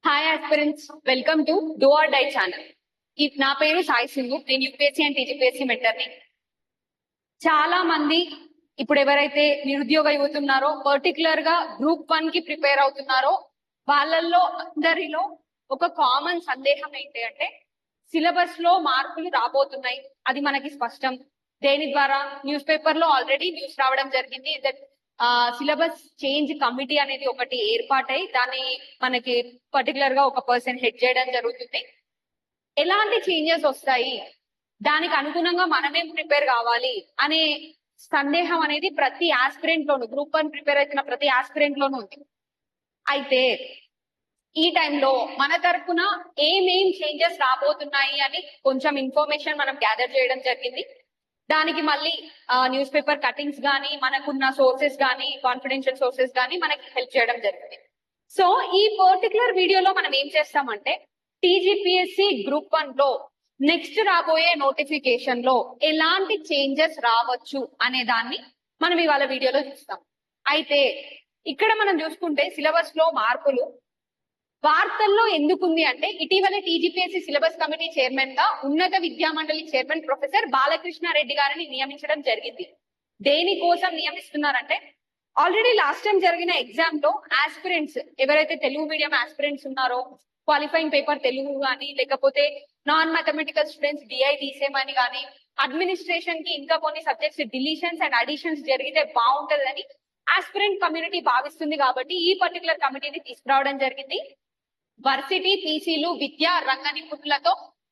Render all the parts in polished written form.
Hi aspirants, welcome to do or die channel. నా పేరు సాయి సింధు. నేను యూపీఎస్సీ అండ్ టీజీపీఎస్సీ మెంటర్ని. చాలా మంది ఇప్పుడు ఎవరైతే నిరుద్యోగ యువత ఉన్నారో, పర్టికులర్ గా గ్రూప్ 1 కి ప్రిపేర్ అవుతున్నారో, వాళ్ళల్లో అందరిలో ఒక కామన్ సందేహం ఏంటి అంటే సిలబస్ లో మార్పులు రాబోతున్నాయి. అది మనకి స్పష్టం. దేని ద్వారా? న్యూస్ పేపర్ లో ఆల్రెడీ న్యూస్ రావడం జరిగింది దట్ సిలబస్ చేంజ్ కమిటీ అనేది ఒకటి ఏర్పాటై దాన్ని మనకి పర్టికులర్ గా ఒక పర్సన్ హెడ్ చేయడం జరుగుతుంది. ఎలాంటి చేంజెస్ వస్తాయి, దానికి అనుగుణంగా మనమేం ప్రిపేర్ కావాలి అనే సందేహం అనేది ప్రతి ఆస్పిరెంట్ లోను, గ్రూప్ 1 ప్రిపేర్ అవుతున్న ప్రతి ఆస్పిరెంట్ లోను ఉంది. అయితే ఈ టైంలో మన తరఫున ఏమేం చేంజెస్ రాబోతున్నాయి అని కొంచెం ఇన్ఫర్మేషన్ మనం గ్యాదర్ చేయడం జరిగింది. దానికి మళ్ళీ న్యూస్ పేపర్ కటింగ్స్ గానీ, మనకున్న సోర్సెస్ గానీ, కాన్ఫిడెన్షియల్ సోర్సెస్ గానీ మనకి హెల్ప్ చేయడం జరిగింది. సో ఈ పర్టికులర్ వీడియోలో మనం ఏం చేస్తామంటే టీజీపీఎస్సీ గ్రూప్ 1 లో నెక్స్ట్ రాబోయే నోటిఫికేషన్ లో ఎలాంటి చేంజెస్ రావచ్చు అనే దాన్ని మనం ఇవాళ వీడియోలో చూస్తాం. అయితే ఇక్కడ మనం చూసుకుంటే సిలబస్ లో మార్పులు వార్తల్లో ఎందుకుంది అంటే ఇటీవల టీజీపీఎస్సీ సిలబస్ కమిటీ చైర్మన్ గా ఉన్నత విద్యా మండలి చైర్మన్ ప్రొఫెసర్ బాలకృష్ణారెడ్డి గారిని నియమించడం జరిగింది. దేనికోసం నియమిస్తున్నారంటే ఆల్రెడీ లాస్ట్ టైం జరిగిన ఎగ్జామ్ లో ఆస్పిరెంట్స్ ఎవరైతే తెలుగు మీడియం ఆస్పిరెంట్స్ ఉన్నారో, క్వాలిఫైయింగ్ పేపర్ తెలుగు కానీ, లేకపోతే నాన్ మ్యాథమెటికల్ స్టూడెంట్స్ డిఐ తీసేమని కానీ, అడ్మినిస్ట్రేషన్ కి ఇంకా కొన్ని సబ్జెక్ట్స్ డిలీషన్స్ అండ్ అడిషన్స్ జరిగితే బాగుంటుందని ఆస్పిరెంట్ కమ్యూనిటీ భావిస్తుంది. కాబట్టి ఈ పర్టికులర్ కమిటీని తీసుకురావడం జరిగింది. వర్సిటీ పీసీలు, విద్యా రంగ నిపుణులతో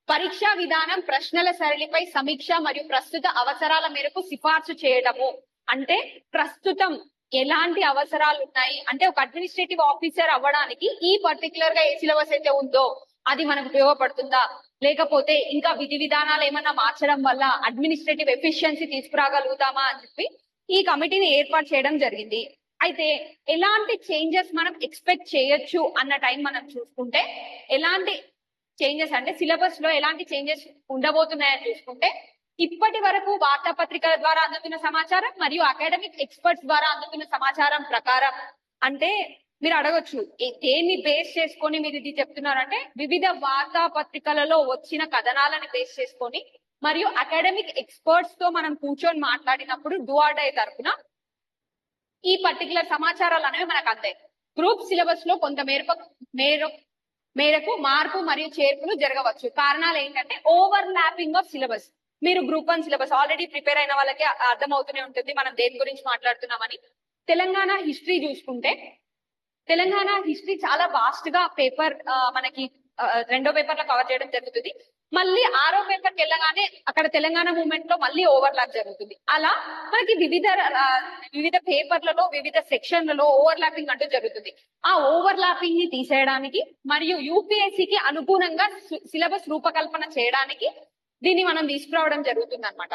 పరీక్షా విధానం, ప్రశ్నల సరళిపై సమీక్ష మరియు ప్రస్తుత అవసరాల మేరకు సిఫార్సు చేయడము. అంటే ప్రస్తుతం ఎలాంటి అవసరాలు ఉన్నాయి అంటే ఒక అడ్మినిస్ట్రేటివ్ ఆఫీసర్ అవ్వడానికి ఈ పర్టికులర్ గా ఏ సిలబస్ అయితే ఉందో అది మనకు ఉపయోగపడుతుందా, లేకపోతే ఇంకా విధి విధానాలు ఏమన్నా మార్చడం వల్ల అడ్మినిస్ట్రేటివ్ ఎఫిషియన్సీ తీసుకురాగలుగుతామా అని చెప్పి ఈ కమిటీని ఏర్పాటు చేయడం జరిగింది. అయితే ఎలాంటి చేంజెస్ మనం ఎక్స్పెక్ట్ చేయొచ్చు అన్న టైం మనం చూసుకుంటే, ఎలాంటి చేంజెస్ అంటే సిలబస్ లో ఎలాంటి చేంజెస్ ఉండబోతున్నాయని చూసుకుంటే, ఇప్పటి వరకు వార్తాపత్రికల ద్వారా అందుతున్న సమాచారం మరియు అకాడమిక్ ఎక్స్పర్ట్స్ ద్వారా అందుతున్న సమాచారం ప్రకారం, అంటే మీరు అడగొచ్చు దేన్ని బేస్ చేసుకొని మీరు ఇది చెప్తున్నారంటే వివిధ వార్తాపత్రికలలో వచ్చిన కథనాలను బేస్ చేసుకొని మరియు అకాడమిక్ ఎక్స్పర్ట్స్ తో మనం కూర్చొని మాట్లాడినప్పుడు డూ ఆర్ డై తరఫున ఈ పర్టికులర్ సమాచారాలు అనేవి మనకు అందాయి. గ్రూప్ సిలబస్ లో కొంత మేరకు మార్పు మరియు చేర్పులు జరగవచ్చు. కారణాలు ఏంటంటే ఓవర్ ల్యాపింగ్ ఆఫ్ సిలబస్. మీరు గ్రూప్ 1 సిలబస్ ఆల్రెడీ ప్రిపేర్ అయిన వాళ్ళకి అర్థమవుతూనే ఉంటుంది మనం దేని గురించి మాట్లాడుతున్నామని. తెలంగాణ హిస్టరీ చూసుకుంటే, తెలంగాణ హిస్టరీ చాలా వాస్ట్ గా పేపర్ మనకి రెండో పేపర్ లో కవర్ చేయడం జరుగుతుంది. మళ్ళీ 6వ పేపర్కి వెళ్ళగానే అక్కడ తెలంగాణ మూవ్మెంట్ లో మళ్ళీ ఓవర్లాప్ జరుగుతుంది. అలా మనకి వివిధ పేపర్లలో వివిధ సెక్షన్లలో ఓవర్లాపింగ్ అంటూ జరుగుతుంది. ఆ ఓవర్లాపింగ్ ని తీసేయడానికి మరియు యూపీఎస్సీకి అనుగుణంగా సిలబస్ రూపకల్పన చేయడానికి దీన్ని మనం తీసుకురావడం జరుగుతుంది అనమాట.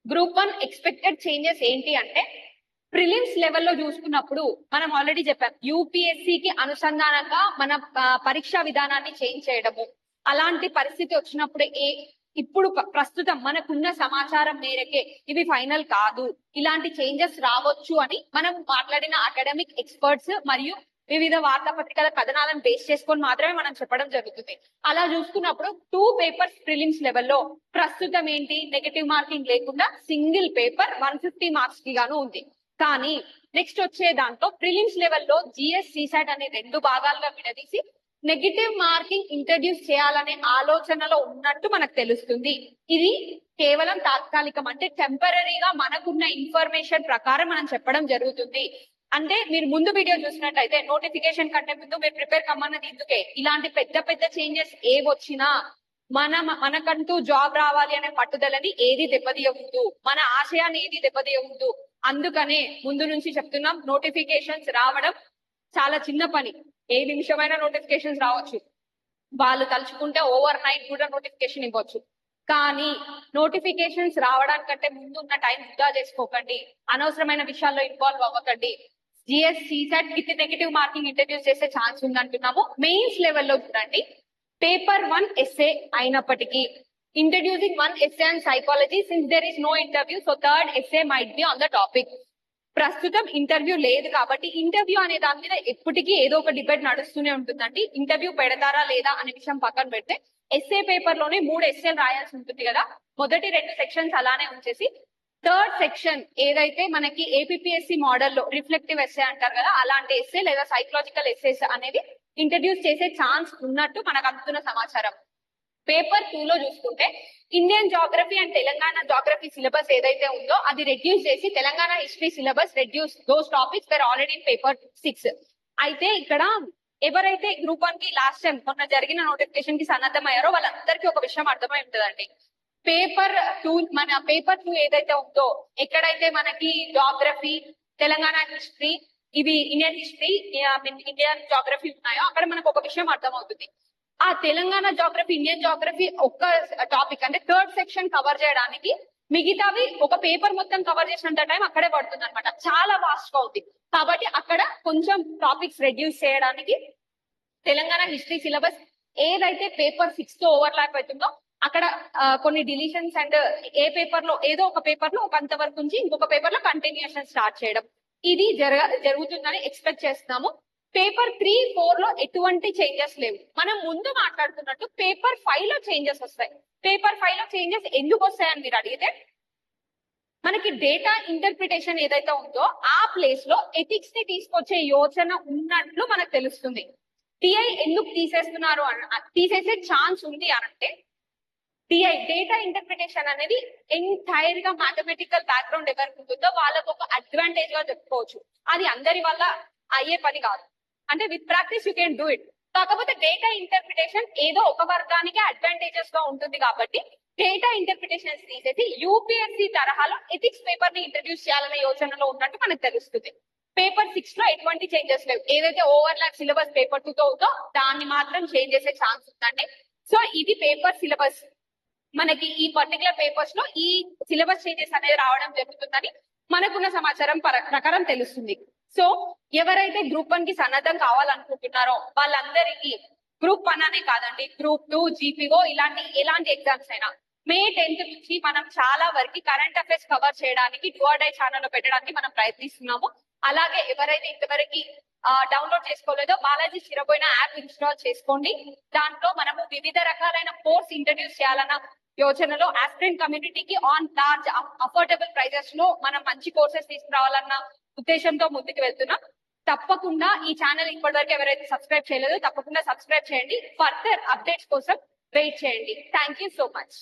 గ్రూప్ 1 ఎక్స్పెక్టెడ్ చేంజెస్ ఏంటి అంటే, ప్రిలిమ్స్ లెవెల్లో చూసుకున్నప్పుడు మనం ఆల్రెడీ చెప్పాం యూపీఎస్సీకి అనుసంధానంగా మన పరీక్షా విధానాన్ని చేంజ్ చేయడము. అలాంటి పరిస్థితి వచ్చినప్పుడు ఇప్పుడు ప్రస్తుతం మనకున్న సమాచారం మేరకే ఇవి ఫైనల్ కాదు, ఇలాంటి చేంజెస్ రావచ్చు అని మనం మాట్లాడిన అకాడమిక్ ఎక్స్పర్ట్స్ మరియు వివిధ వార్తాపత్రికల కథనాలను బేస్ చేసుకొని మాత్రమే మనం చెప్పడం జరుగుతుంది. అలా చూసుకున్నప్పుడు 2 పేపర్స్ ప్రిలిమ్స్ లెవెల్లో ప్రస్తుతం ఏంటి, నెగటివ్ మార్కింగ్ లేకుండా సింగిల్ పేపర్ 150 మార్క్స్ కి గాను ఉంది. కానీ నెక్స్ట్ వచ్చే దాంట్లో ప్రిలిమ్స్ లెవెల్లో జిఎస్, సిసాట్ అనే 2 భాగాలుగా విడదీసి నెగటివ్ మార్కింగ్ ఇంట్రడ్యూస్ చేయాలనే ఆలోచనలో ఉన్నట్టు మనకు తెలుస్తుంది. ఇది కేవలం తాత్కాలికం, అంటే టెంపరీగా మనకున్న ఇన్ఫర్మేషన్ ప్రకారం మనం చెప్పడం జరుగుతుంది. అంటే మీరు ముందు వీడియో చూసినట్టయితే నోటిఫికేషన్ కంటే ముందు మీరు ప్రిపేర్ కమ్మన్నది ఇందుకే. ఇలాంటి పెద్ద పెద్ద చేంజెస్ ఏవొచ్చినా మనకంటూ జాబ్ రావాలి అనే పట్టుదలని ఏది దెబ్బతీయకూడదు, మన ఆశయాన్ని ఏది దెబ్బతీయకూడదు. అందుకనే ముందు నుంచి చెప్తున్నాం, నోటిఫికేషన్స్ రావడం చాలా చిన్న పని. ఏ నిమిషమైనా నోటిఫికేషన్స్ రావచ్చు. వాళ్ళు తలుచుకుంటే ఓవర్ నైట్ కూడా నోటిఫికేషన్ ఇవ్వచ్చు. కానీ నోటిఫికేషన్స్ రావడానికంటే ముందు ఉన్న టైం వృధా చేసుకోకండి, అనవసరమైన విషయాల్లో ఇన్వాల్వ్ అవ్వకండి. GS, CSAT with negative marking introduce చేసే ఛాన్స్ ఉందంటున్నాము. మెయిన్స్ లెవెల్లో చూడండి, పేపర్ 1 ఎస్ఏ అయినప్పటికీ introducing one essay on psychology since there is no interview, so third essay might be on the topic. ప్రస్తుతం ఇంటర్వ్యూ లేదు కాబట్టి ఇంటర్వ్యూ అనే దాని మీద ఎప్పటికీ ఏదో ఒక డిబేట్ నడుస్తూనే ఉంటుందండి. ఇంటర్వ్యూ పెడతారా లేదా అనే విషయం పక్కన పెడితే ఎస్ఏ పేపర్ లోనే 3 ఎస్ఏలు రాయాల్సి ఉంటుంది కదా. మొదటి 2 సెక్షన్స్ అలానే ఉంచేసి థర్డ్ సెక్షన్ ఏదైతే మనకి ఏపీఎస్సి మోడల్లో రిఫ్లెక్టివ్ ఎస్ఏ అంటారు కదా, అలాంటి ఎస్ఏ లేదా సైకలాజికల్ ఎస్ఏస్ అనేది ఇంట్రడ్యూస్ చేసే ఛాన్స్ ఉన్నట్టు మనకు అందుతున్న సమాచారం. పేపర్ 2 లో చూసుకుంటే Indian geography and Telangana geography syllabus ఏదైతే ఉందో అది రెడ్యూస్ చేసి Telangana history syllabus reduce, those topics were already in paper 6. అయితే ఇక్కడ ఎవరైతే గ్రూప్ 1 కి లాస్ట్ టైం మొన్న జరిగిన నోటిఫికేషన్ కి సన్నద్ధమయ్యారో వాళ్ళందరికీ ఒక విషయం అర్థమై ఉంటుందండి. పేపర్ 2 ఏదైతే ఉందో, ఎక్కడైతే మనకి జాగ్రఫీ, తెలంగాణ హిస్టరీ, ఇవి ఇండియన్ హిస్టరీ, ఇండియన్ జాగ్రఫీ ఉన్నాయో అక్కడ మనకు ఒక విషయం అర్థమవుతుంది. ఆ తెలంగాణ జాగ్రఫీ, ఇండియన్ జాగ్రఫీ ఒక్క టాపిక్ అంటే థర్డ్ సెక్షన్ కవర్ చేయడానికి మిగతావి ఒక పేపర్ మొత్తం కవర్ చేసినంత టైం అక్కడే పడుతుంది అనమాట. చాలా వాస్ట్ గా ఉంది. కాబట్టి అక్కడ కొంచెం టాపిక్స్ రెడ్యూస్ చేయడానికి తెలంగాణ హిస్టరీ సిలబస్ ఏదైతే పేపర్ 6 తో ఓవర్లాప్ అవుతుందో అక్కడ కొన్ని డిలీషన్స్ అండ్ ఏ పేపర్ లో ఏదో ఒక పేపర్ లో ఒక అంతవరకు నుంచి ఇంకొక పేపర్ లో కంటిన్యూషన్ స్టార్ట్ చేయడం ఇది జరుగుతుందని ఎక్స్పెక్ట్ చేస్తున్నాము. పేపర్ 3, 4 లో ఎటువంటి చేంజెస్ లేవు. మనం ముందు మాట్లాడుతున్నట్టు పేపర్ 5 లో చేంజెస్ వస్తాయి. పేపర్ 5 లో చేంజెస్ ఎందుకు వస్తాయని మీరు అడిగితే మనకి డేటా ఇంటర్ప్రిటేషన్ ఏదైతే ఉందో ఆ ప్లేస్ లో ఎథిక్స్ ని తీసుకొచ్చే యోచన ఉన్నట్లు మనకు తెలుస్తుంది. టిఐ ఎందుకు తీసేస్తున్నారు తీసేసే ఛాన్స్ ఉంది అనంటే టిఐ డేటా ఇంటర్ప్రిటేషన్ అనేది ఎంటైర్ గా మ్యాథమెటికల్ బ్యాక్గ్రౌండ్ ఎవరికి ఉంటుందో వాళ్ళకు ఒక అడ్వాంటేజ్ గా చెప్పుకోవచ్చు. అది అందరి వల్ల అయ్యే పని కాదు. అంటే with practice you can do it. కాకపోతే డేటా ఇంటర్ప్రిటేషన్ ఏదో ఒక వర్గానికి అడ్వాంటేజెస్ గా ఉంటుంది కాబట్టి డేటా ఇంటర్ప్రిటేషన్ తీసేసి యూపీఎస్సీ తరహాలో ఎథిక్స్ పేపర్ ని ఇంట్రడ్యూస్ చేయాలనే యోచనలో ఉన్నట్టు మనకు తెలుస్తుంది. పేపర్ 6 లో ఎటువంటి చేంజెస్ లేవు. ఏదైతే ఓవర్లాప్ సిలబస్ పేపర్ 2 తో ఉందో దాన్ని మాత్రం చేంజ్ చేసే ఛాన్స్ ఉందండి. సో ఇది పేపర్ సిలబస్. మనకి ఈ పర్టికులర్ పేపర్స్ లో ఈ సిలబస్ చేంజెస్ అనేది రావడం జరుగుతుందని మనకున్న సమాచారం ప్రకారం తెలుస్తుంది. సో ఎవరైతే గ్రూప్ 1 కి సన్నద్ధం కావాలనుకుంటున్నారో వాళ్ళందరికీ గ్రూప్ 1 అనే కాదండి, గ్రూప్ 2, జీపీఓ ఎలాంటి ఎగ్జామ్స్ అయినా మే 10th నుంచి మనం చాలా వరకు కరెంట్ అఫైర్స్ కవర్ చేయడానికి డూ ఆర్ డై ఛానల్ లో పెట్టడానికి మనం ప్రయత్నిస్తున్నాము. అలాగే ఎవరైతే ఇంతవరకు డౌన్లోడ్ చేసుకోలేదో బాలాజీ చిరపోయిన యాప్ ఇన్స్టాల్ చేసుకోండి. దాంట్లో మనము వివిధ రకాలైన కోర్స్ ఇంట్రడ్యూస్ చేయాలన్న యోచనలో ఆస్పిరెంట్ కమ్యూనిటీకి ఆన్ లార్జ్ అఫోర్డబుల్ ప్రైజెస్ లో మనం మంచి కోర్సెస్ తీసుకురావాలన్న ఉద్దేశంతో ముందుకు వెళ్తున్నాం. తప్పకుండా ఈ ఛానల్ ఇప్పటివరకు ఎవరైతే సబ్స్క్రైబ్ చేయలేదో తప్పకుండా సబ్స్క్రైబ్ చేయండి. ఫర్దర్ అప్డేట్స్ కోసం వెయిట్ చేయండి. Thank you so much.